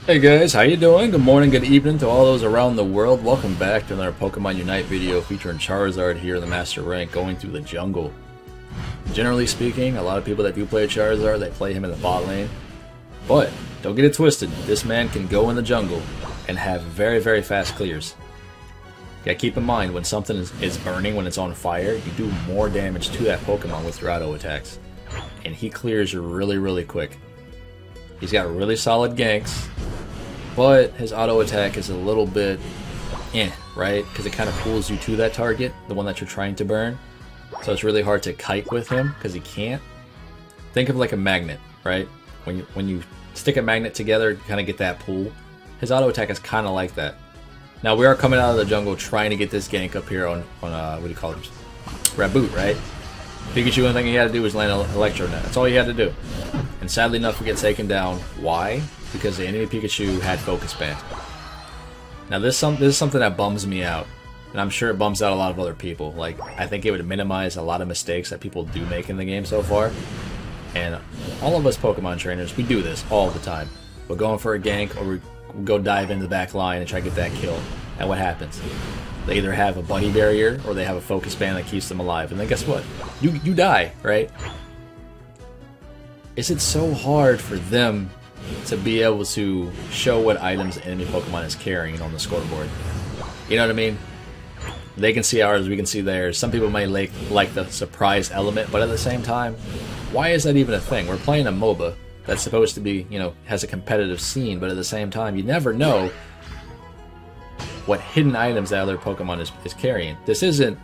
Hey guys, how you doing? Good morning, good evening to all those around the world. Welcome back to another Pokemon Unite video featuring Charizard here in the Master Rank going through the jungle. Generally speaking, a lot of people that do play Charizard, they play him in the bot lane. But, don't get it twisted, this man can go in the jungle and have very, very fast clears. You gotta keep in mind, when something is burning, when it's on fire, you do more damage to that Pokemon with your auto attacks. And he clears really, really quick. He's got really solid ganks, but his auto attack is a little bit right? Because it kind of pulls you to that target, the one that you're trying to burn. So it's really hard to kite with him because he can't. Think of like a magnet, right? When you stick a magnet together, you kind of get that pull. His auto attack is kind of like that. Now we are coming out of the jungle trying to get this gank up here on what do you call it? Raboot, right? Pikachu, the only thing he had to do was land an Electro Net. That's all he had to do. And sadly enough, we get taken down. Why? Because the enemy Pikachu had Focus Band. Now this is something that bums me out. And I'm sure it bums out a lot of other people. Like, I think it would minimize a lot of mistakes that people do make in the game so far. And all of us Pokemon trainers, we do this all the time. We're going for a gank, or we go dive into the back line and try to get that kill. And what happens? They either have a buddy barrier or they have a focus band that keeps them alive. And then guess what? You die, right? Is it so hard for them to be able to show what items the enemy Pokemon is carrying on the scoreboard? You know what I mean? They can see ours, we can see theirs. Some people may like the surprise element, but at the same time, why is that even a thing? We're playing a MOBA that's supposed to be, has a competitive scene, but at the same time, you never know what hidden items that other Pokemon is carrying. This isn't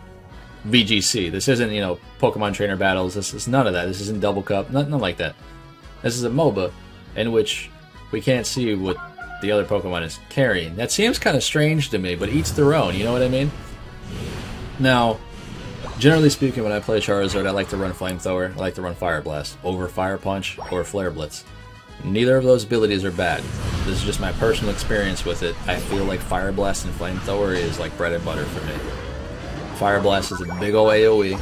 VGC. This isn't, Pokemon trainer battles. This is none of that. This isn't Double Cup. Nothing like that. This is a MOBA in which we can't see what the other Pokemon is carrying. That seems kind of strange to me, but each their own. You know what I mean? Now, generally speaking, when I play Charizard, I like to run Flamethrower. I like to run Fire Blast over Fire Punch or Flare Blitz. Neither of those abilities are bad. This is just my personal experience with it. I feel like Fire Blast and Flamethrower is like bread and butter for me. Fire Blast is a big ol' AoE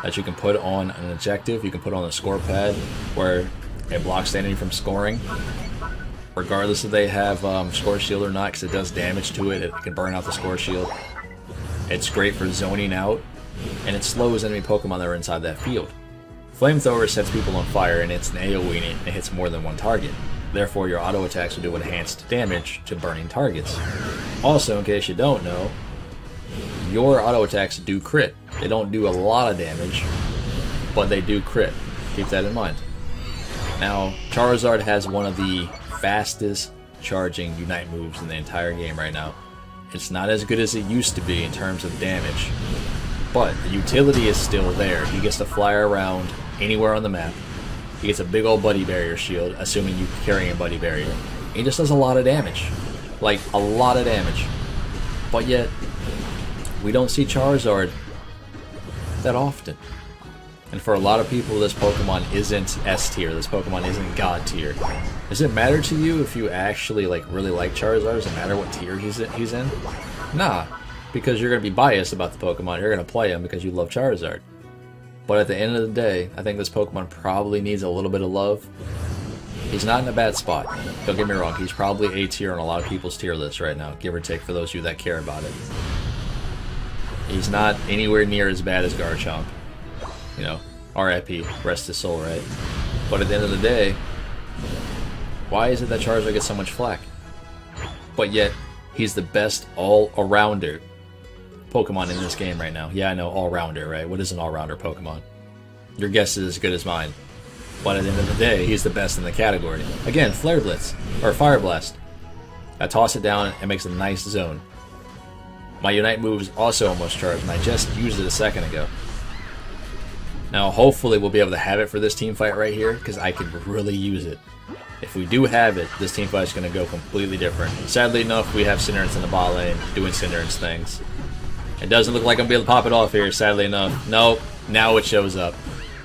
that you can put on an objective, you can put on a score pad where it blocks the enemy from scoring. Regardless if they have score shield or not, because it does damage to it, it can burn out the score shield. It's great for zoning out, and it slows enemy Pokemon that are inside that field. Flamethrower sets people on fire, and it's an AoE and it hits more than one target. Therefore, your auto attacks will do enhanced damage to burning targets. Also, in case you don't know, your auto attacks do crit. They don't do a lot of damage, but they do crit. Keep that in mind. Now, Charizard has one of the fastest charging Unite moves in the entire game right now. It's not as good as it used to be in terms of damage, but the utility is still there. He gets to fly around anywhere on the map. He gets a big old buddy barrier shield, assuming you carry a buddy barrier. He just does a lot of damage. Like, a lot of damage. But yet, we don't see Charizard that often. And for a lot of people, this Pokemon isn't S tier. This Pokemon isn't God tier. Does it matter to you if you actually really like Charizard? Does it matter what tier he's in? Nah, because you're going to be biased about the Pokemon. You're going to play him because you love Charizard. But at the end of the day, I think this Pokemon probably needs a little bit of love. He's not in a bad spot. Don't get me wrong. He's probably A tier on a lot of people's tier list right now, give or take for those of you that care about it. He's not anywhere near as bad as Garchomp. RIP, rest his soul, right? But at the end of the day, why is it that Charizard gets so much flack? But yet, he's the best all-arounder Pokemon in this game right now. Yeah, I know, all-rounder, right? What is an all-rounder Pokemon? Your guess is as good as mine. But at the end of the day, he's the best in the category. Again, Flare Blitz, or Fire Blast. I toss it down, it makes a nice zone. My Unite move is also almost charged, and I just used it a second ago. Now, hopefully we'll be able to have it for this team fight right here, because I could really use it. If we do have it, this team fight is going to go completely different. Sadly enough, we have Cinderace in the bot lane, doing Cinderace things. It doesn't look like I'm going to be able to pop it off here, sadly enough. Nope, now it shows up.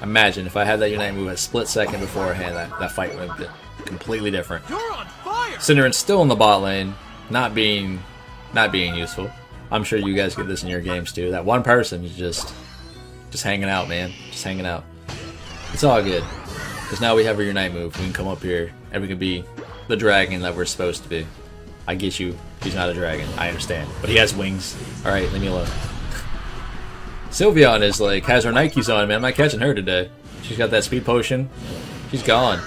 Imagine, if I had that Unite move a split second beforehand, that fight would have been completely different. You're on fire! Cinderace still in the bot lane, not being useful. I'm sure you guys get this in your games too. That one person is just hanging out, man. Just hanging out. It's all good. Because now we have our Unite move. We can come up here and we can be the dragon that we're supposed to be. I get you. He's not a dragon. I understand. But he has wings. Alright, leave me alone. Sylveon is like, has her Nikes on, man. I'm not catching her today. She's got that speed potion. She's gone.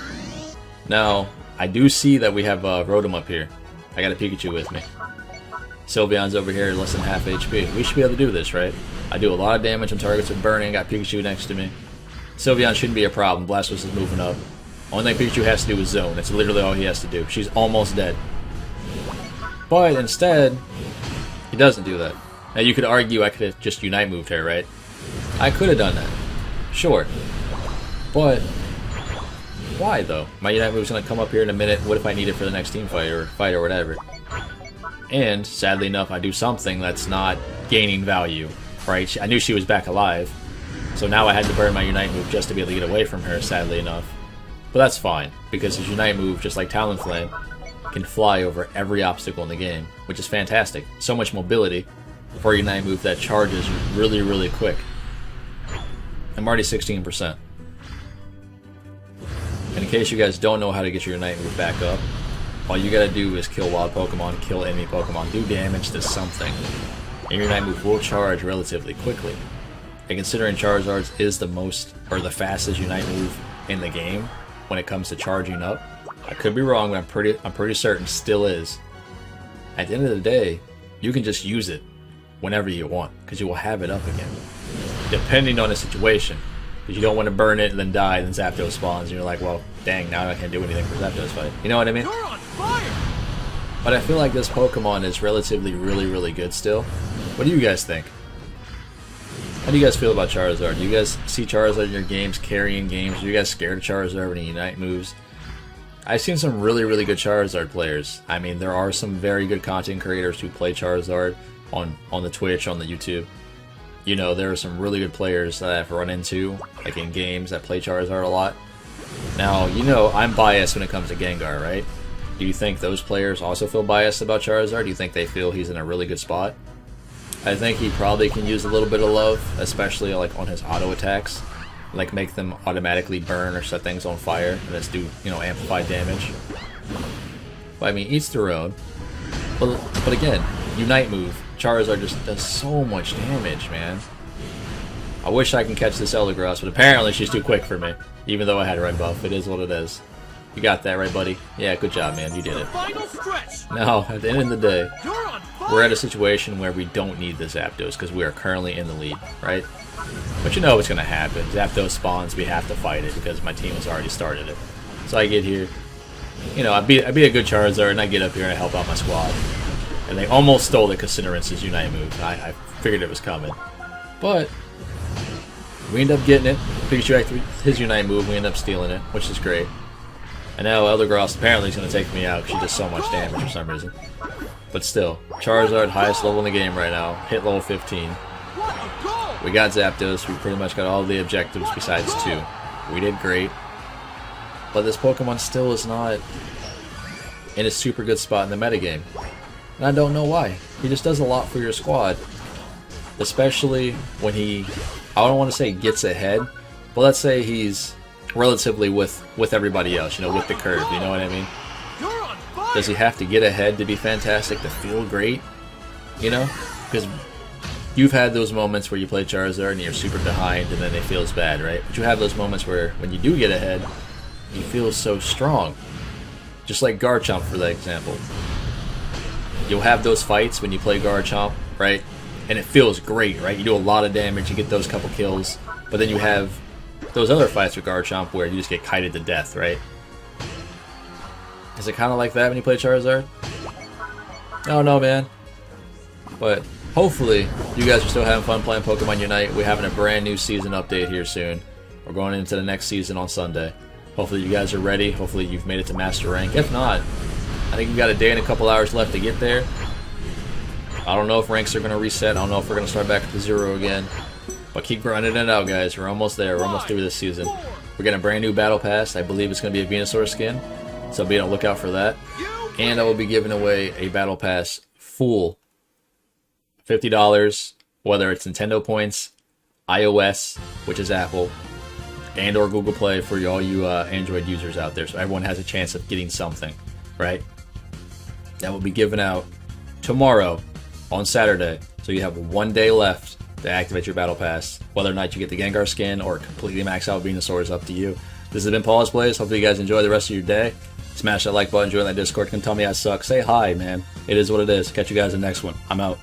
Now, I do see that we have Rotom up here. I got a Pikachu with me. Sylveon's over here, less than half HP. We should be able to do this, right? I do a lot of damage on targets with burning. Got Pikachu next to me. Sylveon shouldn't be a problem. Blastoise is moving up. Only thing Pikachu has to do is zone. That's literally all he has to do. She's almost dead. But instead, he doesn't do that. Now you could argue I could have just Unite moved her, right? I could have done that. Sure. But why though? My Unite move's gonna come up here in a minute. What if I need it for the next team fight or whatever? And sadly enough, I do something that's not gaining value, right? I knew she was back alive, so now I had to burn my Unite move just to be able to get away from her, sadly enough. But that's fine, because his Unite move, just like Talonflame, can fly over every obstacle in the game, which is fantastic. So much mobility for a Unite move that charges really, really quick. I'm already 16%. And in case you guys don't know how to get your Unite move back up, all you gotta do is kill wild Pokemon, kill enemy Pokemon, do damage to something, and your Unite move will charge relatively quickly. And considering Charizard's is the most, or the fastest Unite move in the game when it comes to charging up, I could be wrong, but I'm pretty certain still is. At the end of the day, you can just use it whenever you want, because you will have it up again, depending on the situation. Because you don't want to burn it and then die, and then Zapdos spawns, and you're like, well, dang, now I can't do anything for Zapdos fight. You know what I mean? You're on fire! But I feel like this Pokemon is relatively really, really good still. What do you guys think? How do you guys feel about Charizard? Do you guys see Charizard in your games, carrying games? Are you guys scared of Charizard when he Unite moves? I've seen some really, really good Charizard players. I mean, there are some very good content creators who play Charizard on the Twitch, on the YouTube. You know, there are some really good players that I've run into, like in games, that play Charizard a lot. Now, you know, I'm biased when it comes to Gengar, right? Do you think those players also feel biased about Charizard? Do you think they feel he's in a really good spot? I think he probably can use a little bit of love, especially like on his auto attacks. Like make them automatically burn or set things on fire and just do, you know, amplified damage. But I mean, each their own. But again, Unite move, Charizard just does so much damage, man. I wish I can catch this Eldegoss, but apparently she's too quick for me. Even though I had a red buff, it is what it is. You got that right, buddy? Yeah, good job, man. You did it. Final stretch. Now, at the end of the day, You're on fire. we're at a situation where we don't need this Zapdos because we are currently in the lead, right? But you know what's going to happen. Zapdos spawns, we have to fight it because my team has already started it. So I get here, you know, I beat a good Charizard, and I get up here and I help out my squad. And they almost stole the Cassinurance's Unite move. I figured it was coming. But we end up getting it. Pikachu activated his Unite move, we end up stealing it, which is great. And now Eldegoss apparently is going to take me out because she does so much damage for some reason. But still, Charizard, highest level in the game right now, hit level 15. What a goal! We got Zapdos, we pretty much got all the objectives besides 2. We did great. But this Pokemon still is not in a super good spot in the metagame. And I don't know why. He just does a lot for your squad. Especially when he, I don't want to say gets ahead, but let's say he's relatively with everybody else, you know, with the curve, you know what I mean? You're on fire! Does he have to get ahead to be fantastic, to feel great? You know? Because you've had those moments where you play Charizard and you're super behind and then it feels bad, right? But you have those moments where when you do get ahead, you feel so strong. Just like Garchomp, for that example. You'll have those fights when you play Garchomp, right? And it feels great, right? You do a lot of damage, you get those couple kills, but then you have those other fights with Garchomp where you just get kited to death, right? Is it kind of like that when you play Charizard? I don't know, man. But hopefully, you guys are still having fun playing Pokemon Unite. We're having a brand new season update here soon. We're going into the next season on Sunday. Hopefully you guys are ready. Hopefully you've made it to Master Rank. If not, I think we've got a day and a couple hours left to get there. I don't know if ranks are going to reset. I don't know if we're going to start back at the 0 again. But keep grinding it out, guys. We're almost there. We're almost through this season. We're getting a brand new Battle Pass. I believe it's going to be a Venusaur skin. So be on the lookout for that. And I will be giving away a Battle Pass full $50, whether it's Nintendo points, iOS, which is Apple, and or Google Play for all you Android users out there. So everyone has a chance of getting something. right? That will be given out tomorrow on Saturday. So you have 1 day left to activate your battle pass. Whether or not you get the Gengar skin or completely max out Venusaur is up to you. This has been Pawse Plays. Hopefully you guys enjoy the rest of your day. Smash that like button, join that Discord, can tell me I suck. Say hi, man. It is what it is. Catch you guys in the next one. I'm out.